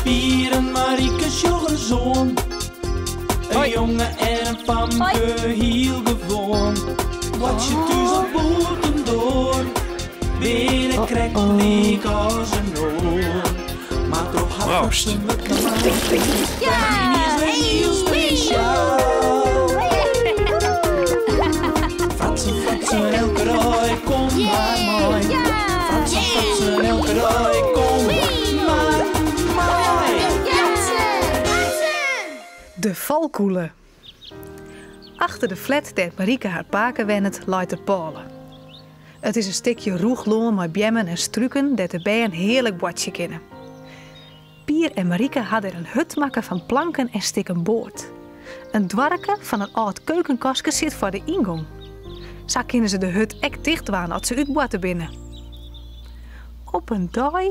Pier en Marieke's jongezoon. Een jongen en een famke heel gewoon. Wat je thuis op boeten door. Weer een krek leek als een oor. Maar toch had ze me klaar. Ja, Die is heel speciaal. Fratsen, elke rooi, kom maar mooi. Fratsen, elke rooi, kom maar mooi. De valkoelen. Achter de flat der Marieke haar paken wennet luidt de polen. Het is een stukje roegloon met bjemmen en struiken dat de bijen heerlijk watje kennen. Pier en Marieke hadden er een hut maken van planken en stikken boord. Een dwarke van een oud keukenkastje zit voor de ingang. Zo kunnen ze de hut echt dicht waan als ze uitboten binnen. Op een dag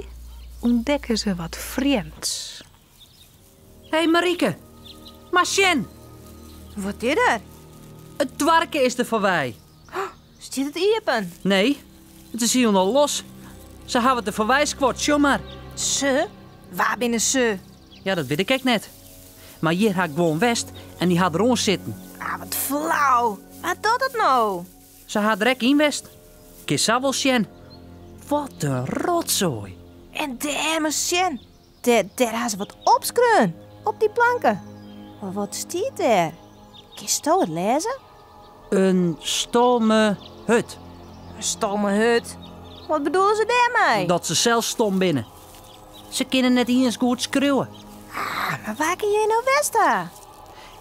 ontdekken ze wat vreemds. Hé Marieke, maar Sjen, Wat is er? het dwarken is er voorbij. Zit het iepen? Nee, het is hier al los. Ze hebben het er voorbij squat, show maar. Ze? Waar binnen ze? Ja, dat weet ik echt net. Maar hier had ik gewoon West en die had er ons zitten. Ah, wat flauw. Wat doet het nou? Ze had er echt in West. Kissa wel Sjen. Wat een rotzooi. En daar, machine. Daar had ze wat opskreun. Op die planken. Maar wat stiet daar? Kun je het lezen? Een stomme hut. Een stomme hut. Wat bedoelen ze daarmee? Dat ze zelf stom binnen. Ze kunnen net eens goed schreeuwen. Ah, maar waar kun jij nou westen?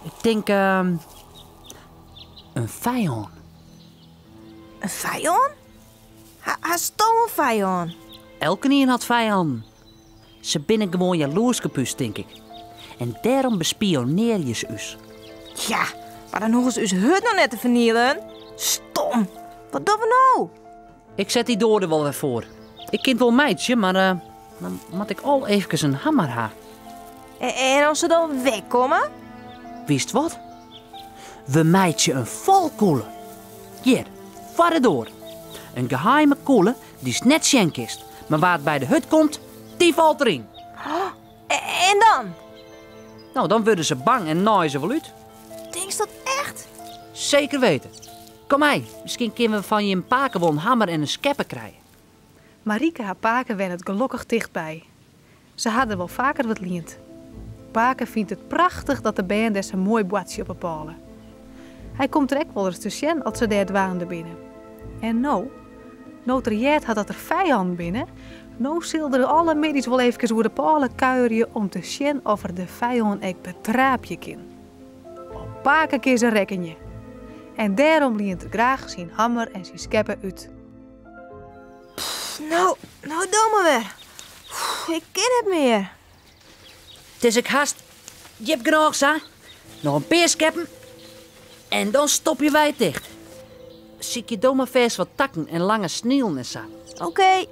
Ik denk, een vijand. Een vijand? Een stomme vijand. Elke een had vijanden. Ze binnen gewoon jaloers gepust, denk ik. En daarom bespioneer je ze us. Ja, maar dan hoeven ze dus hut nog net te vernielen. Stom. Wat doen we nou? Ik zet die door er wel weer voor. Ik kind wel meidje, maar dan moet ik al even een hammer ha. En als ze dan wegkomen? Wist wat? We meidje een valkoelen. Hier, varre door. Een geheime koelen die is net schenkist. Maar waar het bij de hut komt, die valt erin. En dan? Nou, dan worden ze bang en naaien ze wel uit. Denk je dat echt? Zeker weten. Kom mee, misschien kunnen we van je een paken wel een hammer en een skeppen krijgen. Marieke haar paken wen het gelukkig dichtbij. Ze hadden wel vaker wat liend. Paken vindt het prachtig dat de band er een mooi boadje op bepalen. Hij komt er ook wel eens te zien als ze daar dwaande binnen. En nou Triët had dat er vijand binnen. Nou zullen alle middags wel even over de palen kuieren om te zien of er de vijand ook betraapje kan. Op paken kan ze rekken je. En daarom liet het graag zijn hammer en zijn skeppen uit. Nou doe maar weer. Ik ken het meer. Het is ik haast. Je hebt genoeg, sa. Nog een paar skeppen. En dan stop je wij dicht. Zie je domme vers wat takken en lange sneeuwen en sa. Oké.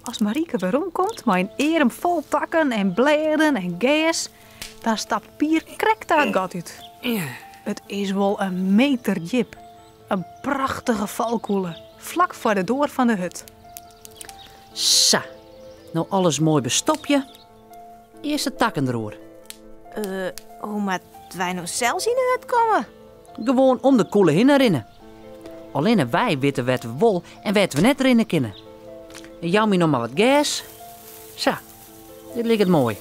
Als Marieke weerom komt met een erem vol takken en blaren en gees, dan stapt Pier krekt uit gat uit. Het is wel een meter jip. Een prachtige valkoelen, vlak voor de deur van de hut. Sa. Nou alles mooi bestopje. Eerst de takken erover. Hoe moet wij nou zelfs in de hut komen? Gewoon om de koelen heen herinneren. Alleen wij weten wat we wol en wat we net erin kunnen. En jou me nog maar wat gas. Zo, dit ligt het mooi.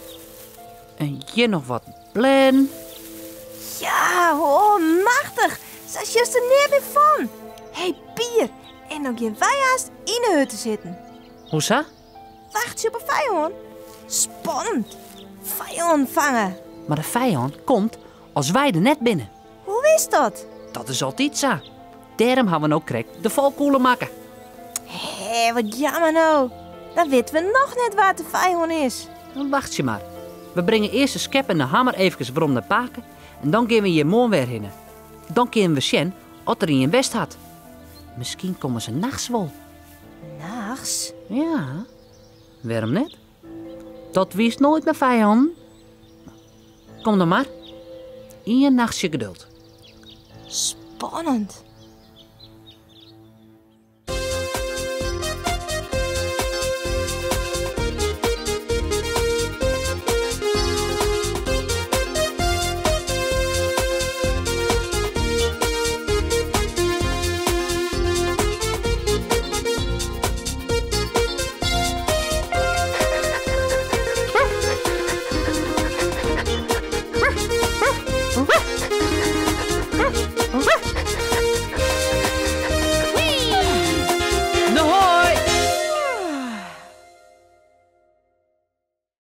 En hier nog wat blaren. Ja, oh, machtig. Dat is juist er neer weer van. Hey, Pier. En dan gaan wij haast in de hut te zitten. Hoe zo? Wacht je op een vijand? Spannend. Vijand vangen. Maar de vijand komt als wij er net binnen. Hoe is dat? Dat is altijd zo. Daarom hebben we ook krek de valkoelen maken. Hé, wat jammer nou. Dan weten we nog net waar de vijand is. Dan wacht je maar. We brengen eerst de skep en de hammer even waarom de paken. En dan gaan we hier morgen weer heen. Dan kunnen we zien wat er in je West had. Misschien komen ze nachts wel. Nachts? Ja, waarom net? Dat wist nooit mijn vijand. Kom dan maar. In je nachtje geduld. Spannend.